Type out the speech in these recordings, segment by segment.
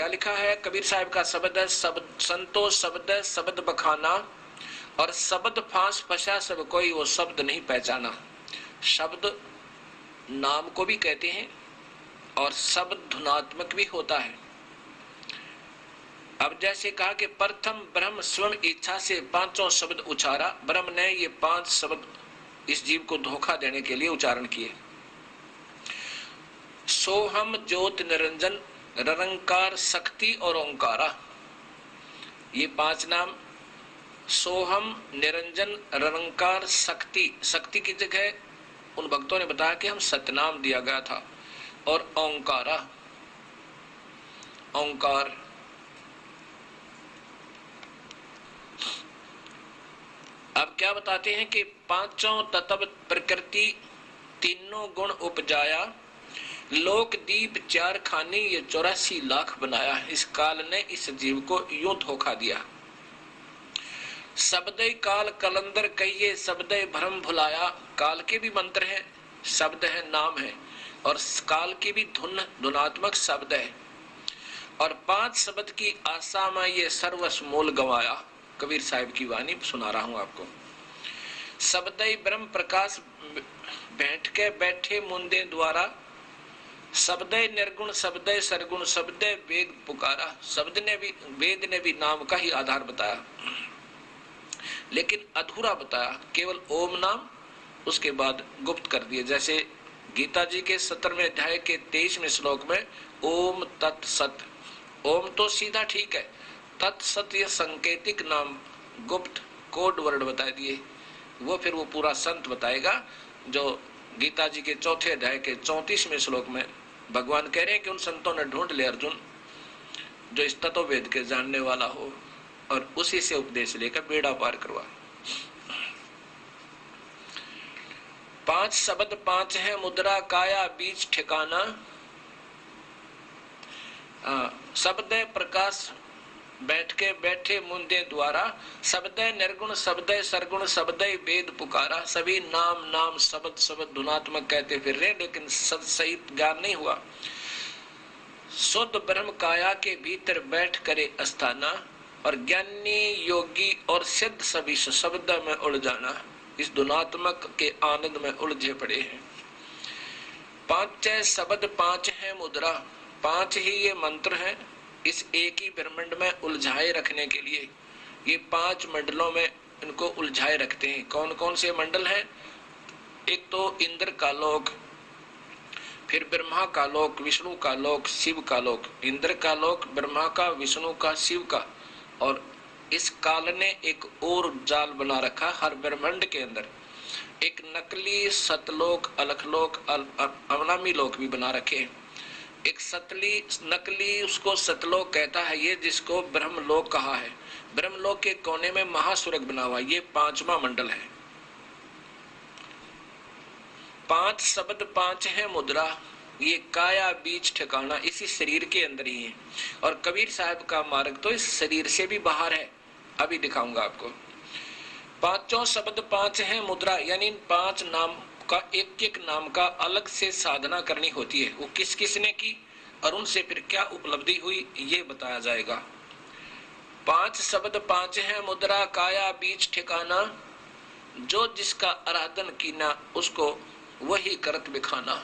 क्या लिखा है कबीर साहब का शब्द है, संतो शब्द शब्द बखाना, और शब्द फांस फंसा सब कोई वो शब्द नहीं पहचाना। शब्द नाम को भी कहते हैं और शब्द धुनात्मक भी होता है। अब जैसे कहा कि प्रथम ब्रह्म स्वयं इच्छा से पांचों शब्द उचारा, ब्रह्म ने ये 5 शब्द इस जीव को धोखा देने के लिए उच्चारण किए। सोहम ज्योत निरंजन निरंकार शक्ति और ओंकारा, ये 5 नाम। सोहम निरंजन निरंकार शक्ति, शक्ति की जगह उन भक्तों ने बताया कि हम सतनाम दिया गया था, और ओंकारा, ओंकार। अब क्या बताते हैं कि पांचों तत्व प्रकृति तीनों गुण उपजाया, लोक दीप 4 खाने ये 84 लाख बनाया। इस काल ने इस जीव को यूं धोखा दिया। शब्दय काल कलंदर कहिए, शब्दय भ्रम भुलाया। काल के भी मंत्र हैं, शब्द है, नाम है, और काल की भी धुन धुनात्मक शब्द है। और 5 शब्द की आशा में ये सर्वस्व मोल गंवाया। कबीर साहब की वाणी सुना रहा हूं आपको। शब्दय ब्रह्म प्रकाश बैठ के बैठे मुंदे द्वारा, शब्दय निर्गुण शब्दय सरगुण शब्दय वेद पुकारा। शब्द ने भी, वेद ने भी नाम का ही आधार बताया, लेकिन अधूरा बताया, केवल ओम नाम, उसके बाद गुप्त कर दिए। जैसे गीता जी के 17वें अध्याय के 23वें श्लोक में ओम तत्सत, ओम तो सीधा ठीक है, तत्सत ये संकेतिक नाम, गुप्त कोड वर्ड बता दिए। वो फिर वो पूरा संत बताएगा, जो गीता जी के 4थे अध्याय के 34वें श्लोक में भगवान कह रहे हैं कि उन संतों ने ढूंढ ले अर्जुन जो इस तत्व वेद के जानने वाला हो, और उसी से उपदेश लेकर बेड़ा पार करवा। 5 शब्द 5 है मुद्रा काया बीच ठिकाना, शब्द प्रकाश बैठ के बैठे मुंदे द्वारा, शब्द निर्गुण शब्द सरगुण शब्द वेद पुकारा। सभी नाम नाम शब्द शब्द धुनात्मक कहते फिर रहे, लेकिन सही ज्ञान नहीं हुआ। शुद्ध ब्रह्म काया के भीतर बैठ करे अस्थाना, और ज्ञानी योगी और सिद्ध सभी शब्द में उड़ जाना। इस धुनात्मक के आनंद में उलझे पड़े हैं। 5 शब्द 5 है मुद्रा, 5 ही ये मंत्र है इस एक ही ब्रह्मांड में उलझाए रखने के लिए। ये 5 मंडलों में इनको उलझाए रखते हैं। कौन कौन से मंडल हैं? एक तो इंद्र का लोक, फिर ब्रह्मा का लोक, विष्णु का लोक, शिव का लोक। इंद्र का लोक, ब्रह्मा का, विष्णु का, शिव का। और इस काल ने एक और जाल बना रखा हर ब्रह्मांड के अंदर, एक नकली सतलोक, अलखलोक, अवनामी लोक भी बना रखे। एक सतली नकली, उसको सतलोक कहता है ये, जिसको ब्रह्मलोक कहा है। ब्रह्मलोक के कोने में महासुरग बना हुआ, ये 5वां मंडल है। 5 शब्द 5 है मुद्रा, ये काया बीच ठिकाना इसी शरीर के अंदर ही है। और कबीर साहब का मार्ग तो इस शरीर से भी बाहर है, अभी दिखाऊंगा आपको। 5 शब्द 5 है मुद्रा, यानी 5 नाम का एक एक नाम का अलग से साधना करनी होती है। वो किस किस ने की और उनसे फिर क्या उपलब्धि हुई, ये बताया जाएगा। 5 शब्द 5 है मुद्रा काया बीच ठिकाना, जो जिसका आराधन कीना उसको वही करत बिखाना।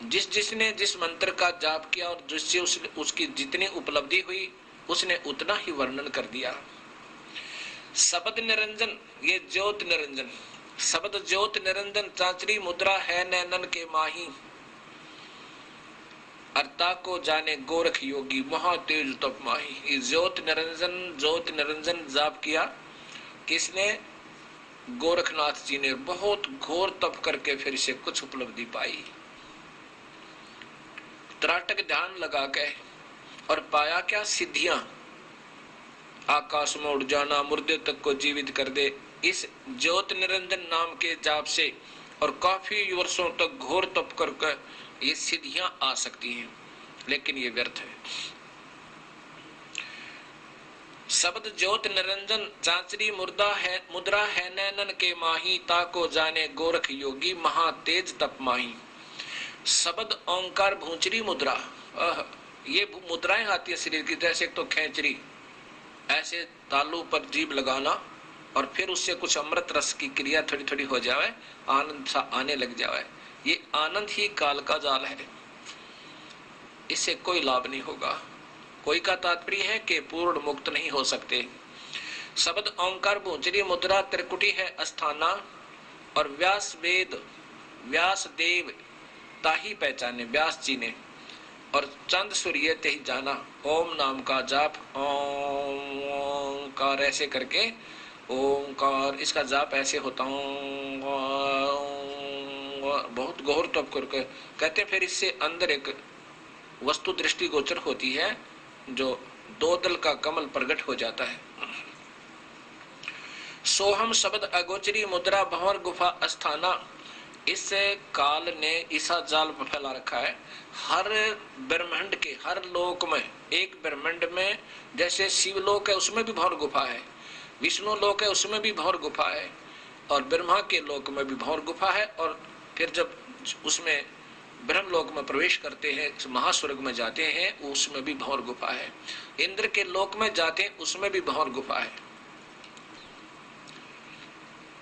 जिस जिसने जिस मंत्र का जाप किया और जिससे उसकी जितनी उपलब्धि हुई उसने उतना ही वर्णन कर दिया। शब्द निरंजन, ये ज्योत निरंजन, शब्द ज्योत निरंजन चांचरी मुद्रा है नैनन के माही, अर्ता को जाने गोरख योगी महातेज तप माही। ज्योत निरंजन जाप किया किसने? गोरखनाथ जी ने। बहुत घोर तप करके फिर से कुछ उपलब्धि पाई, त्राटक ध्यान लगा के, और पाया क्या? सिद्धियां। आकाश में उड़ जाना, मुर्दे तक को जीवित कर दे, इस ज्योत निरंजन नाम के जाप से। और काफी वर्षों तक घोर तप करके ये सिद्धियां आ सकती हैं, लेकिन ये व्यर्थ है। शब्द ज्योत निरंजन चांचरी मुद्रा है नैनन के माही, ताको जाने गोरख योगी महा तेज तप माही। शब्द ओंकार भूंचरी मुद्रा, ये मुद्राएं आती है शरीर की, जैसे एक तो खेचरी, ऐसे तालू पर जीभ लगाना और फिर उससे कुछ अमृत रस की क्रिया थोड़ी थोड़ी हो जाए, आनंद सा आने लग जाए। ये आनंद ही काल का जाल है, इससे कोई लाभ नहीं होगा। कोई का तात्पर्य है कि पूर्ण मुक्त नहीं हो सकते। शब्द ओंकार भूंजरी मुद्रा त्रिकुटी है अस्थाना, और व्यास वेद व्यास देव ताही पहचाने, व्यास जी ने, और चंद सूर्य ते ही जाना। ओम नाम का जाप, ओंकार ऐसे करके, ओंकार इसका जाप ऐसे होता हूँ, बहुत गौर तप करके कहते हैं। फिर इससे अंदर एक वस्तु दृष्टि गोचर होती है, जो दो दल का कमल प्रकट हो जाता है। सोहम शब्द अगोचरी मुद्रा भंवर गुफा अस्थाना, इस काल ने ईसा जाल फैला रखा है। हर ब्रह्मांड के हर लोक में, एक ब्रह्मांड में जैसे शिवलोक है उसमें भी भंवर गुफा है, विष्णु लोक है उसमें भी भंवर गुफा है, और ब्रह्मा के लोक में भी भंवर गुफा है। और फिर जब उसमें ब्रह्म लोक में प्रवेश करते हैं, महास्वर्ग में जाते हैं, उसमें भी भंवर गुफा है। इंद्र के लोक में जाते हैं, उसमें भी भंवर गुफा है।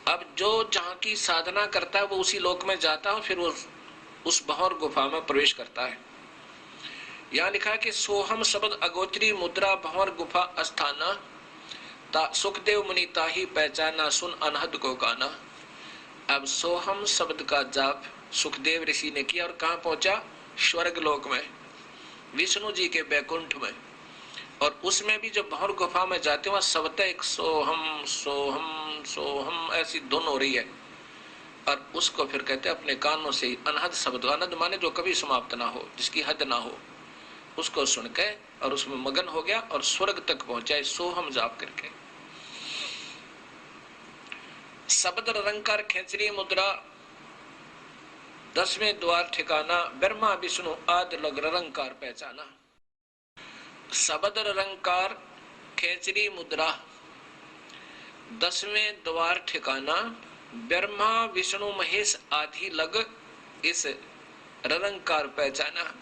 अब जो जहां की साधना करता है वो उसी लोक में जाता है, फिर वो उस भंवर गुफा में प्रवेश करता है। यहां लिखा है कि सोहम शब्द अगोचरी मुद्रा भंवर गुफा अस्थाना, सुखदेव मुनि ताही पहचाना, सुन अनहद को गाना। अब सोहम शब्द का जाप सुखदेव ऋषि ने किया और कहां पहुंचा? स्वर्ग लोक में, विष्णु जी के बैकुंठ में। और उसमें भी जब भंवर गुफा में जाते वहां शब्द एक सोहम सोहम सोहम ऐसी धुन हो रही है, और उसको फिर कहते हैं अपने कानों से अनहद शब्द, अनहद माने जो कभी समाप्त ना हो, जिसकी हद ना हो, उसको सुन के और उसमें मगन हो गया और स्वर्ग तक पहुंचा सोहम जाप करके। शब्द रंकार खेचरी मुद्रा 10वें द्वार ठिकाना, ब्रह्मा विष्णु आदि लग रंकार पहचाना। शब्द रंकार खेचरी मुद्रा 10वें द्वार ठिकाना, ब्रह्मा विष्णु महेश आदि लग इस रंकार पहचाना।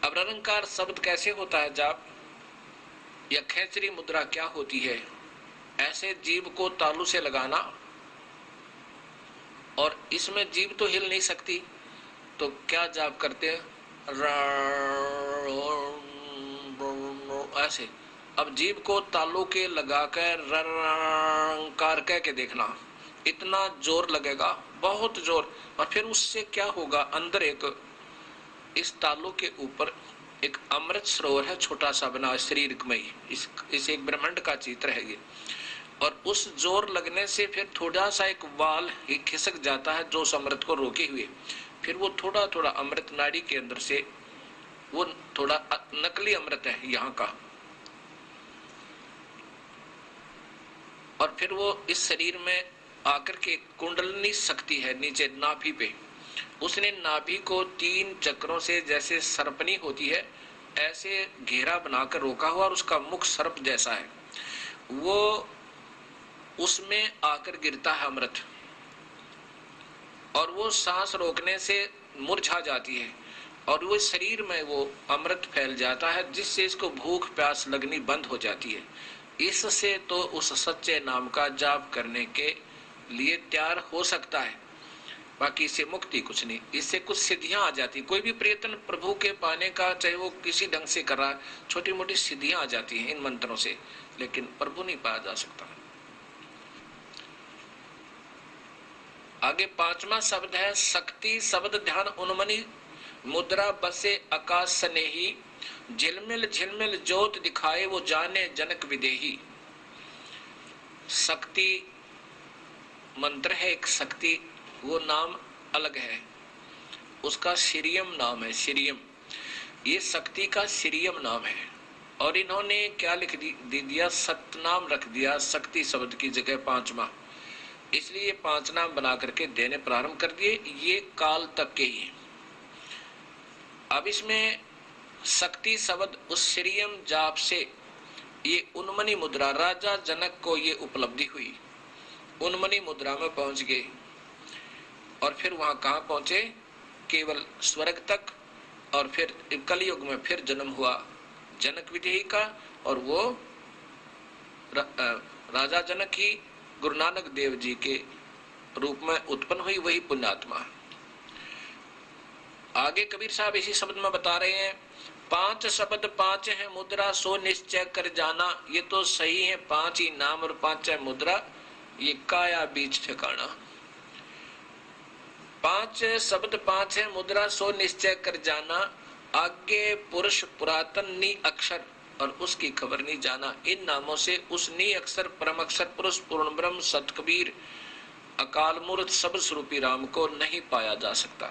अब रंकार शब्द कैसे होता है जाप, या खेचरी मुद्रा क्या होती है? ऐसे जीव को तालू से लगाना, और इसमें जीव तो हिल नहीं सकती, तो क्या जाप करते हैं? ऐसे। अब जीव को तालू के लगाकर रंकार कह के देखना, इतना जोर लगेगा, बहुत जोर। और फिर उससे क्या होगा? अंदर एक, इस तालू के ऊपर एक अमृत सरोवर है, छोटा सा बना शरीर में ही, इस एक ब्रह्मांड का चित्र है ये। और उस जोर लगने से फिर थोड़ा सा एक वाल ही खिसक जाता है जो उस अमृत को रोके हुए, फिर वो थोड़ा थोड़ा अमृत नाड़ी के अंदर से, वो थोड़ा नकली अमृत है यहाँ का, और फिर वो इस शरीर में आकर के कुंडलनी शक्ति है नीचे नाभि पे, उसने नाभि को 3 चक्रों से जैसे सर्पनी होती है ऐसे घेरा बनाकर रोका हुआ, और उसका मुख सर्प जैसा है, वो उसमें आकर गिरता है अमृत, और वो सांस रोकने से मुरझा जाती है, और वो शरीर में वो अमृत फैल जाता है, जिससे इसको भूख प्यास लगनी बंद हो जाती है। इससे तो उस सच्चे नाम का जाप करने के लिए तैयार हो सकता है, बाकी इससे मुक्ति कुछ नहीं। इससे कुछ सिद्धियां आ जाती, कोई भी प्रयत्न प्रभु के पाने का, चाहे वो किसी ढंग से कर रहा है, छोटी मोटी सिद्धियां आ जाती हैं इन मंत्रों से, लेकिन प्रभु नहीं पाया जा सकता। आगे 5वां शब्द है शक्ति शब्द ध्यान उन्मनी मुद्रा बसे आकाश स्नेही, झिलमिल झिलमिल ज्योत दिखाए वो जाने जनक विदेही। शक्ति मंत्र है एक, शक्ति वो नाम अलग है, उसका श्रीयम नाम है, श्रीयम, ये शक्ति का श्रीयम नाम है। और इन्होंने क्या लिख दिया? सतनाम रख दिया शक्ति शब्द की जगह 5वां, इसलिए 5 नाम बना करके देने प्रारंभ कर दिए, ये काल तक के ही। अब इसमें शक्ति शब्द उस श्रीयम जाप से ये उन्मनी मुद्रा, राजा जनक को ये उपलब्धि हुई, उन्मनी मुद्रा में पहुंच गए, और फिर वहां कहां पहुंचे? केवल स्वर्ग तक, और फिर कलयुग में फिर जन्म हुआ जनक विदेही का, और वो राजा जनक ही गुरु नानक देव जी के रूप में उत्पन्न हुई, वही पुण्यात्मा। आगे कबीर साहब इसी शब्द में बता रहे हैं, 5 शब्द 5 है मुद्रा, सो निश्चय कर जाना। ये तो सही है, 5 ही नाम और 5 है मुद्रा, ये काया बीच ठिकाना। 5 शब्द 5 है मुद्रा, सो निश्चय कर जाना। आगे पुरुष पुरातन नी अक्षर, और उसकी खबर नहीं जाना। इन नामों से उस नी अक्षर परम अक्षर पुरुष पूर्ण ब्रह्म सत कबीर अकाल मूर्त सब स्वरूपी राम को नहीं पाया जा सकता।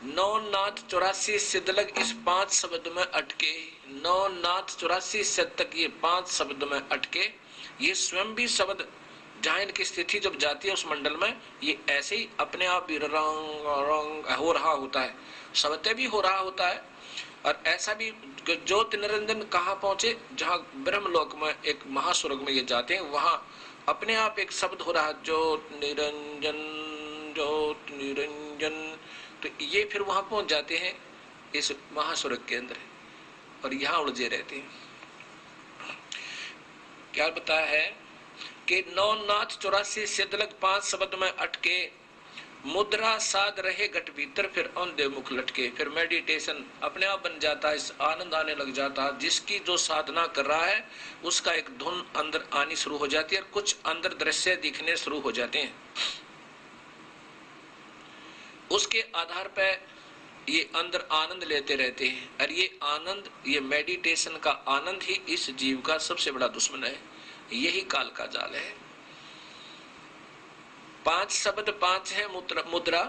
9 नाथ 84 सिद्धलग इस 5 शब्द में अटके। 9 नाथ 84 सिद्ध तक ये 5 शब्द में अटके। ये स्वयं भी शब्द जहां इनकी स्थिति जब जाती है उस मंडल में, ये ऐसे ही अपने आप भी रंग रंग हो रहा होता है, शब्द भी हो रहा होता है। और ऐसा भी ज्योत निरंजन कहाँ पहुंचे, जहां ब्रह्मलोक में एक महास्वर्ग में ये जाते हैं, वहां अपने आप एक शब्द हो रहा है, ज्योत निरंजन ज्योत निरंजन। तो ये फिर वहां पहुंच जाते हैं इस महास्वर्ग के अंदर, और यहाँ उलझे रहते हैं। क्या बताया है कि 9 नाथ 84 सिद्धलग 5 शब्द में अटके। मुद्रा साध रहे घट भीतर, फिर औंधे मुख लटके। फिर मेडिटेशन अपने आप बन जाता है, इस आनंद आने लग जाता है। जिसकी जो साधना कर रहा है उसका एक धुन अंदर आनी शुरू हो जाती है, और कुछ अंदर दृश्य दिखने शुरू हो जाते हैं। उसके आधार पर ये अंदर आनंद लेते रहते हैं, और ये आनंद, ये मेडिटेशन का आनंद ही इस जीव का सबसे बड़ा दुश्मन है। यही काल का जाल है। 5 शब्द 5 है मुद्रा,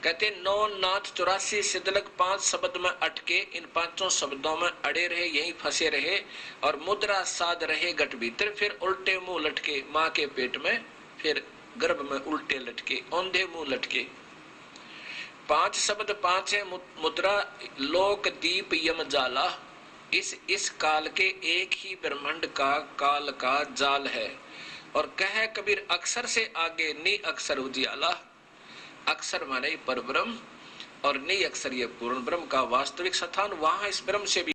कहते 9 नाथ 84 सिद्धलग 5 शब्द में अटके। इन 5 शब्दों में अड़े रहे, यहीं फंसे रहे, और मुद्रा साध रहे घट भीतर, फिर उल्टे मुंह लटके मां के पेट में, फिर गर्भ में उल्टे लटके, औंधे मुंह लटके। 5 शब्द 5 है मुद्रा, लोक दीप यम जाला। इस काल के एक ही ब्रह्मांड का काल का जाल है। और कहे कबीर अक्षर से आगे नी अक्षर उजियाला। अक्षर माने पर ब्रह्म, और नी अक्षर ये पूर्ण ब्रह्म का वास्तविक स्थान। वहां इस ब्रह्म से भी